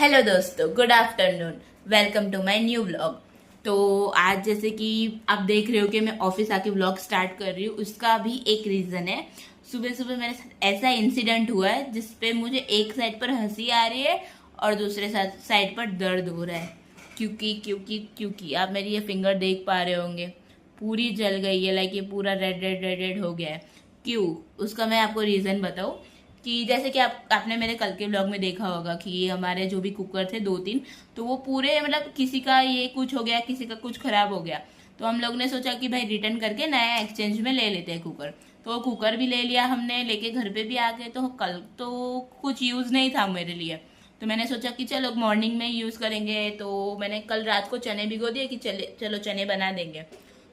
Hello दोस्तों, good afternoon. Welcome to my new vlog. तो आज जैसे कि आप देख रहे हो कि मैं ऑफिस आके व्लॉग स्टार्ट कर रही हूँ, उसका भी एक रीजन है। सुबह सुबह मेरे साथ ऐसा इंसिडेंट हुआ है जिसपे मुझे एक साइड पर हंसी आ रही है और दूसरे साइड पर दर्द हो रहा है। क्योंकि आप मेरी ये फिंगर देख पा रहे होंगे, पूरी जल गई है। लाइक ये पूरा रेड रेड रेड रेड हो गया है। क्यों? उसका मैं आपको रीजन बताऊँ कि जैसे कि आपने मेरे कल के ब्लॉग में देखा होगा कि हमारे जो भी कुकर थे दो तीन, तो वो पूरे मतलब किसी का ये कुछ हो गया, किसी का कुछ खराब हो गया। तो हम लोग ने सोचा कि भाई रिटर्न करके नया एक्सचेंज में ले लेते हैं कुकर। तो वो कुकर भी ले लिया हमने, लेके घर पे भी आ गए। तो कल तो कुछ यूज़ नहीं था मेरे लिए, तो मैंने सोचा कि चलो मॉर्निंग में यूज़ करेंगे। तो मैंने कल रात को चने भिगो दिए कि चलो चने बना देंगे।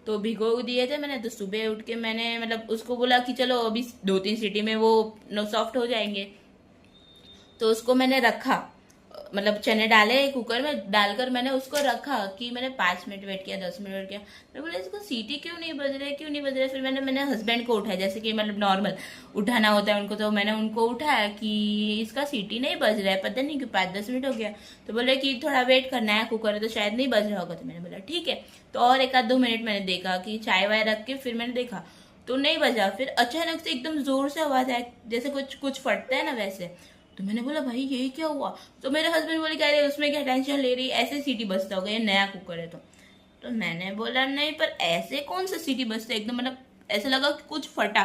तो भिगो दिए थे मैंने। तो सुबह उठ के मैंने मतलब उसको बोला कि चलो अभी दो तीन सीटी में वो सॉफ्ट हो जाएंगे। तो उसको मैंने रखा, मतलब चने डाले कुकर में, डालकर मैंने उसको रखा कि मैंने 5 मिनट वेट किया, 10 मिनट वेट किया। मैं बोला इसको सीटी क्यों नहीं बज रहे, क्यों नहीं बज रहे। फिर मैंने हस्बैंड को उठाया, जैसे कि मतलब नॉर्मल उठाना होता है उनको। तो मैंने उनको उठाया कि इसका सीटी नहीं बज रहा है, पता नहीं क्यों, 5-10 मिनट हो गया। तो बोले कि थोड़ा वेट करना है, कुकर है तो शायद नहीं बज रहा होगा। तो मैंने बोला ठीक है। तो और 1-2 मिनट मैंने देखा कि चाय वाय रख के फिर मैंने देखा तो नहीं बजा। फिर अचानक से एकदम जोर से आवाज आई, जैसे कुछ कुछ फटता है ना वैसे। तो मैंने बोला भाई ये क्या हुआ। तो मेरे हस्बैंड बोले कह रहे उसमें क्या टेंशन ले रही, ऐसे सीटी बजता होगा, ये नया कुकर है। तो मैंने बोला नहीं, पर ऐसे कौन सा सीटी बजता है, एकदम मतलब ऐसा लगा कि कुछ फटा।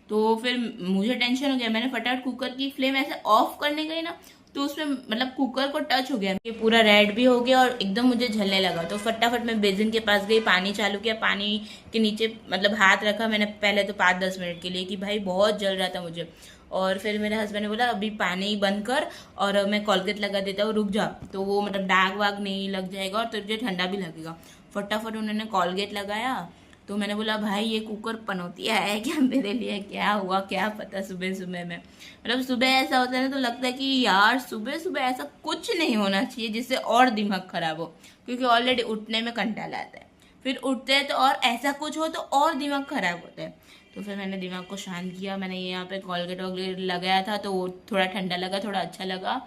तो फिर मुझे टेंशन हो गया, मैंने फटाफट कुकर की फ्लेम ऐसे ऑफ करने गई ना, तो उसमें मतलब कुकर को टच हो गया, ये पूरा रेड भी हो गया और एकदम मुझे झलने लगा। तो फटाफट मैं बेसिन के पास गई, पानी चालू किया, पानी के नीचे मतलब हाथ रखा मैंने पहले तो 5-10 मिनट के लिए कि भाई बहुत जल रहा था मुझे। और फिर मेरे हस्बैंड ने बोला अभी पानी बंद कर और मैं कॉलगेट लगा देता हूँ, रुक जा, तो वो मतलब दाग वाग नहीं लग जाएगा और तुझे ठंडा भी लगेगा। फटाफट उन्होंने कॉलगेट लगाया। तो मैंने बोला भाई ये कुकर पनौतिया है क्या मेरे लिए, क्या हुआ क्या पता सुबह सुबह में। मतलब सुबह ऐसा होता है ना, तो लगता है कि यार सुबह सुबह ऐसा कुछ नहीं होना चाहिए जिससे और दिमाग खराब हो, क्योंकि ऑलरेडी उठने में कंटाला आता है, फिर उठते हैं तो और ऐसा कुछ हो तो और दिमाग खराब होता है। तो फिर मैंने दिमाग को शांत किया, मैंने यहाँ पे कॉलगेट वॉलगेट लगाया था तो वो थोड़ा ठंडा लगा, थोड़ा अच्छा लगा।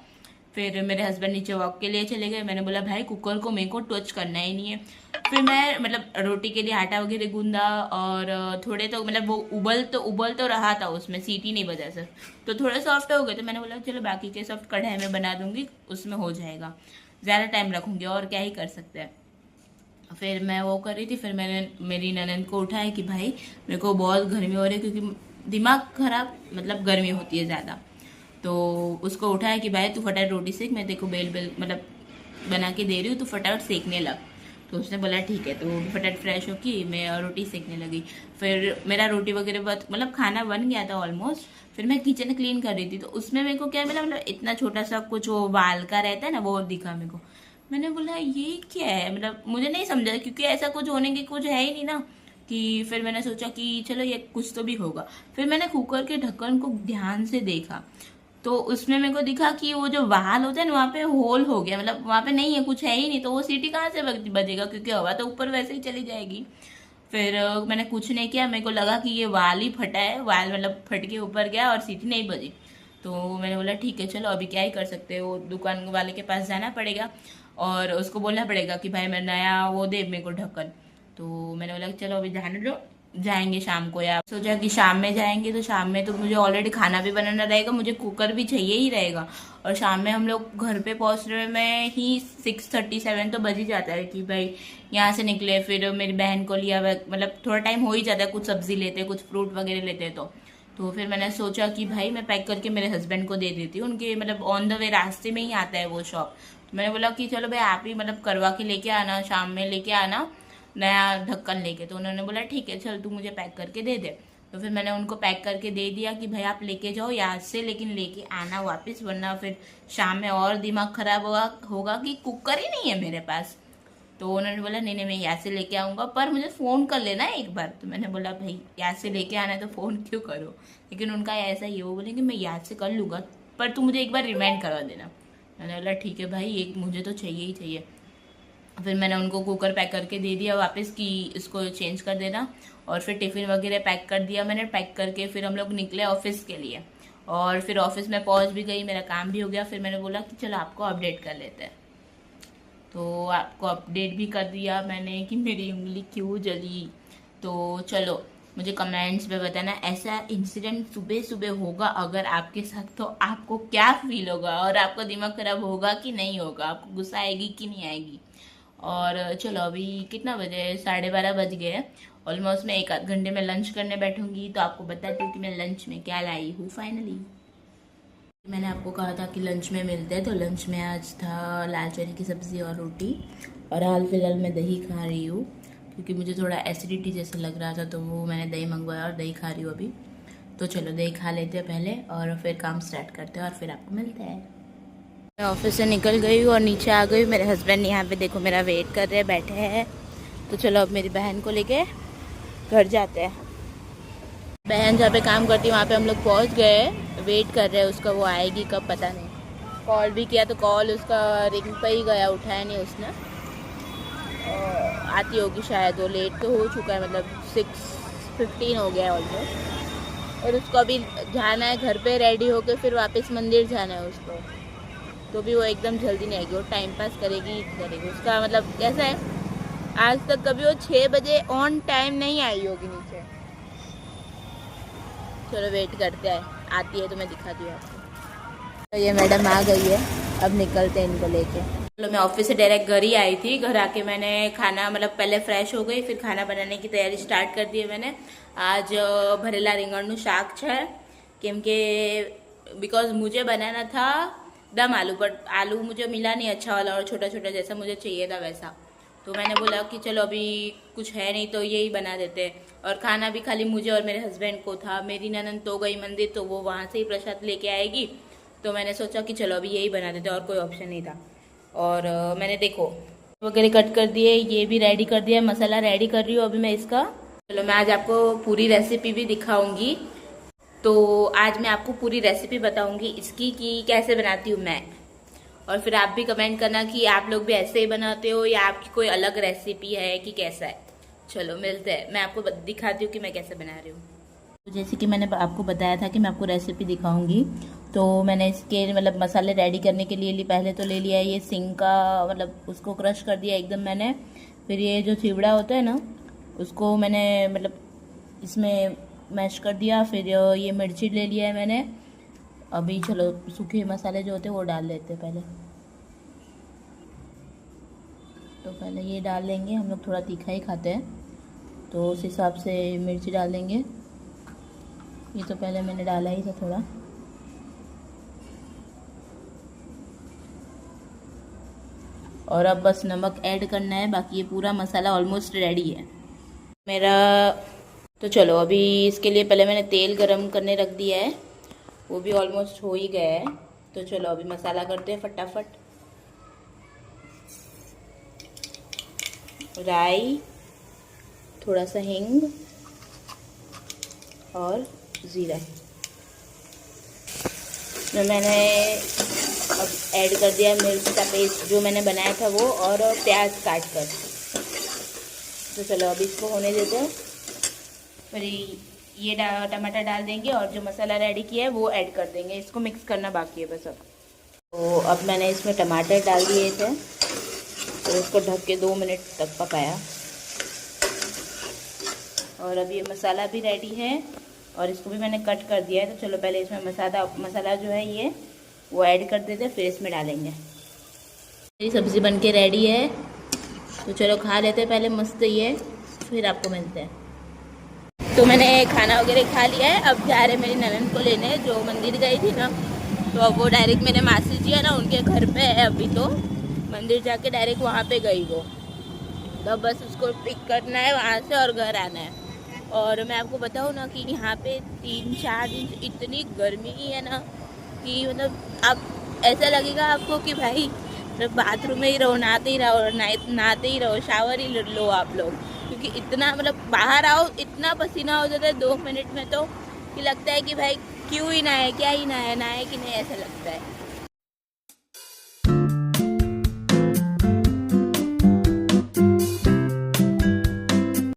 फिर मेरे हस्बैंड नीचे वॉक के लिए चले गए। मैंने बोला भाई कुकर को मेरे को टच करना ही नहीं है। फिर मैं मतलब रोटी के लिए आटा वगैरह गूंदा और थोड़े तो मतलब वो उबल तो रहा था, उसमें सीटी नहीं बजा सर, तो थोड़े सॉफ्ट हो गए। तो मैंने बोला चलो बाकी के सॉफ्ट कढ़ाई में बना दूंगी, उसमें हो जाएगा, ज़्यादा टाइम रखूंगी और क्या ही कर सकते हैं। फिर मैं वो कर रही थी, फिर मैंने मेरी ननद को उठाया कि भाई मेरे को बहुत गर्मी हो रही है, क्योंकि दिमाग खराब मतलब गर्मी होती है ज़्यादा। तो उसको उठाया कि भाई तू फटाफट रोटी सेक, मैं तेको बेल बेल मतलब बना के दे रही हूँ, तो फटाफट सेकने लग। तो उसने बोला ठीक है। तो वो भी फटाफट फ्रेश होके मैं रोटी सेकने लगी। फिर मेरा रोटी वगैरह बहुत मतलब खाना बन गया था ऑलमोस्ट। फिर मैं किचन क्लीन कर रही थी, तो उसमें मेरे को क्या मिला, मतलब इतना छोटा सा कुछ वो बाल का रहता है ना, वो दिखा मेरे को। मैंने बोला ये क्या है, मतलब मुझे नहीं समझा, क्योंकि ऐसा कुछ होने की कुछ है ही नहीं ना। कि फिर मैंने सोचा कि चलो ये कुछ तो भी होगा। फिर मैंने कुकर के ढक्कन को ध्यान से देखा, तो उसमें मेरे को दिखा कि वो जो वाल होता है ना वहाँ पे होल हो गया, मतलब वहाँ पे नहीं है, कुछ है ही नहीं। तो वो सीटी कहाँ से बजेगा, क्योंकि हवा तो ऊपर वैसे ही चली जाएगी। फिर मैंने कुछ नहीं किया, मेरे को लगा कि ये वाल ही फटा है, वाल मतलब फट के ऊपर गया और सीटी नहीं बजी। तो मैंने बोला ठीक है चलो अभी क्या ही कर सकते हो, दुकान वाले के पास जाना पड़ेगा और उसको बोलना पड़ेगा कि भाई मैं नया वो दे मेरे को ढक्कन। तो मैंने बोला चलो अभी जाने दो, जाएंगे शाम को। या सोचा कि शाम में जाएंगे, तो शाम में तो मुझे ऑलरेडी खाना भी बनाना रहेगा, मुझे कुकर भी चाहिए ही रहेगा। और शाम में हम लोग घर पे पहुंचने में ही 6:37 तो बज ही जाता है कि भाई यहाँ से निकले। फिर मेरी बहन को लिया, मतलब थोड़ा टाइम हो ही जाता है, कुछ सब्जी लेते कुछ फ्रूट वगैरह लेते। तो फिर मैंने सोचा कि भाई मैं पैक करके मेरे हस्बैंड को दे देती हूँ, उनके मतलब ऑन द वे रास्ते में ही आता है वो शॉप। तो मैंने बोला कि चलो भाई आप ही मतलब करवा के लेके आना, शाम में लेके आना नया ढक्कन लेके। तो उन्होंने बोला ठीक है चल तू मुझे पैक करके दे दे। तो फिर मैंने उनको पैक करके दे दिया कि भाई आप लेके जाओ याद से, लेकिन लेके आना वापस, वरना फिर शाम में और दिमाग खराब होगा कि कुकर ही नहीं है मेरे पास। तो उन्होंने बोला नहीं नहीं मैं यहाँ से लेके आऊँगा, पर मुझे फ़ोन कर लेना है एक बार। तो मैंने बोला भाई यहाँ से लेके आना है तो फ़ोन क्यों करो, लेकिन उनका ऐसा ही, वो बोले कि मैं याद से कर लूँगा पर तू मुझे एक बार रिमाइंड करवा देना। मैंने बोला ठीक है भाई, एक मुझे तो चाहिए ही चाहिए। फिर मैंने उनको कुकर पैक करके दे दिया वापस कि इसको चेंज कर देना। और फिर टिफ़िन वगैरह पैक कर दिया मैंने, पैक करके फिर हम लोग निकले ऑफिस के लिए। और फिर ऑफिस में पहुंच भी गई, मेरा काम भी हो गया। फिर मैंने बोला कि चलो आपको अपडेट कर लेते हैं, तो आपको अपडेट भी कर दिया मैंने कि मेरी उंगली क्यों जली। तो चलो मुझे कमेंट्स में बताना, ऐसा इंसिडेंट सुबह सुबह होगा अगर आपके साथ, तो आपको क्या फील होगा और आपका दिमाग खराब होगा कि नहीं होगा, आपको गुस्सा आएगी कि नहीं आएगी। और चलो अभी कितना बजे, 12:30 बज गए। ऑलमोस्ट मैं 1 आध घंटे में लंच करने बैठूंगी, तो आपको बताती हूँ कि मैं लंच में क्या लाई हूँ फाइनली। मैंने आपको कहा था कि लंच में मिलते हैं, तो लंच में आज था लाल चने की सब्ज़ी और रोटी, और हाल फिलहाल मैं दही खा रही हूँ क्योंकि मुझे थोड़ा एसिडिटी जैसा लग रहा था, तो वो मैंने दही मंगवाया और दही खा रही हूँ अभी। तो चलो दही खा लेते हैं पहले और फिर काम स्टार्ट करते हैं और फिर आपको मिलते हैं। मैं ऑफिस से निकल गई हूँ और नीचे आ गई। मेरे हस्बैंड यहाँ पे देखो मेरा वेट कर रहे हैं, बैठे हैं। तो चलो अब मेरी बहन को लेके घर जाते हैं। बहन जहाँ पे काम करती है वहाँ पे हम लोग पहुँच गए, वेट कर रहे हैं उसका, वो आएगी कब पता नहीं। कॉल भी किया तो कॉल उसका रिंग पे ही गया, उठाया नहीं उसने। आती होगी शायद, वो लेट तो हो चुका है, मतलब 6:15 हो गया है ऑलमोस्ट। और उसको अभी जाना है घर पे रेडी होकर, फिर वापस मंदिर जाना है उसको। तो भी वो एकदम जल्दी नहीं आएगी, वो टाइम पास करेगी उसका मतलब कैसा है, आज तक कभी वो 6 बजे ऑन टाइम नहीं आई होगी नीचे। चलो वेट करते हैं, आती है तो मैं दिखाती हूँ आपको। तो ये मैडम आ गई है, अब निकलते हैं इनको लेके। चलो मैं ऑफिस से डायरेक्ट घर ही आई थी। घर आके मैंने खाना, मतलब पहले फ्रेश हो गई, फिर खाना बनाने की तैयारी स्टार्ट कर दी है मैंने। आज भरेला રીંગણનું શાક છે, કેમ કે बिकॉज मुझे बनाना था दम आलू, बट आलू मुझे मिला नहीं अच्छा वाला और छोटा छोटा जैसा मुझे चाहिए था वैसा। तो मैंने बोला कि चलो अभी कुछ है नहीं तो यही बना देते हैं। और खाना भी खाली मुझे और मेरे हस्बैंड को था। मेरी ननद तो गई मंदिर, तो वो वहाँ से ही प्रसाद लेके आएगी। तो मैंने सोचा कि चलो अभी यही बना देते, और कोई ऑप्शन नहीं था। और मैंने देखो वगैरह कट कर दिए, ये भी रेडी कर दिया, मसाला रेडी कर रही हूँ अभी मैं इसका। चलो मैं आज आपको पूरी रेसिपी भी दिखाऊंगी। तो आज मैं आपको पूरी रेसिपी बताऊंगी इसकी कि कैसे बनाती हूँ मैं। और फिर आप भी कमेंट करना कि आप लोग भी ऐसे ही बनाते हो या आपकी कोई अलग रेसिपी है कि कैसा है। चलो मिलते हैं, मैं आपको दिखाती हूँ कि मैं कैसे बना रही हूँ। तो जैसे कि मैंने आपको बताया था कि मैं आपको रेसिपी दिखाऊंगी, तो मैंने इसके मतलब मसाले रेडी करने के लिए पहले तो ले लिया ये सिंग का, मतलब उसको क्रश कर दिया एकदम मैंने। फिर ये जो चिवड़ा होता है ना, उसको मैंने मतलब इसमें मैश कर दिया। फिर ये मिर्ची ले लिया है मैंने। अभी चलो सूखे मसाले जो होते हैं वो डाल लेते हैं पहले। तो पहले ये डाल लेंगे, हम लोग थोड़ा तीखा ही खाते हैं तो उस हिसाब से मिर्ची डाल देंगे। ये तो पहले मैंने डाला ही था थोड़ा। और अब बस नमक ऐड करना है, बाकी ये पूरा मसाला ऑलमोस्ट रेडी है मेरा। तो चलो अभी इसके लिए पहले मैंने तेल गरम करने रख दिया है, वो भी ऑलमोस्ट हो ही गया है। तो चलो अभी मसाला करते हैं फटाफट। राई, थोड़ा सा हींग और ज़ीरा। तो मैंने अब ऐड कर दिया मिर्च का पेस्ट जो मैंने बनाया था वो, और प्याज काट कर। तो चलो अभी इसको होने देते हैं। फिर ये टमाटर डाल देंगे और जो मसाला रेडी किया है वो ऐड कर देंगे। इसको मिक्स करना बाकी है बस अब। तो अब मैंने इसमें टमाटर डाल दिए थे, तो इसको ढक के 2 मिनट तक पकाया। और अब ये मसाला भी रेडी है और इसको भी मैंने कट कर दिया है। तो चलो पहले इसमें मसाला जो है ये वो ऐड कर देते हैं, फिर इसमें डालेंगे। मेरी सब्ज़ी बनके रेडी है, तो चलो खा लेते हैं पहले मस्त ये, फिर आपको मिलते हैं। तो मैंने खाना वगैरह खा लिया है, अब जा रहे मेरी ननद को लेने, जो मंदिर गई थी ना। तो अब वो डायरेक्ट मेरे मासी जी है ना, उनके घर पे है अभी। तो मंदिर जाके डायरेक्ट वहाँ पे गई वो, तो बस उसको पिक करना है वहाँ से और घर आना है। और मैं आपको बताऊँ ना कि यहाँ पे 3-4 दिन इतनी गर्मी है ना कि मतलब आप ऐसा लगेगा आपको कि भाई मतलब बाथरूम में ही रहो, नहाते ही रहो, शावर ही लो आप लोग। क्योंकि इतना मतलब बाहर आओ इतना पसीना हो जाता है 2 मिनट में, तो कि लगता है कि भाई क्यों ही नहाए, क्या ही नहाए कि नहीं, ऐसा लगता है।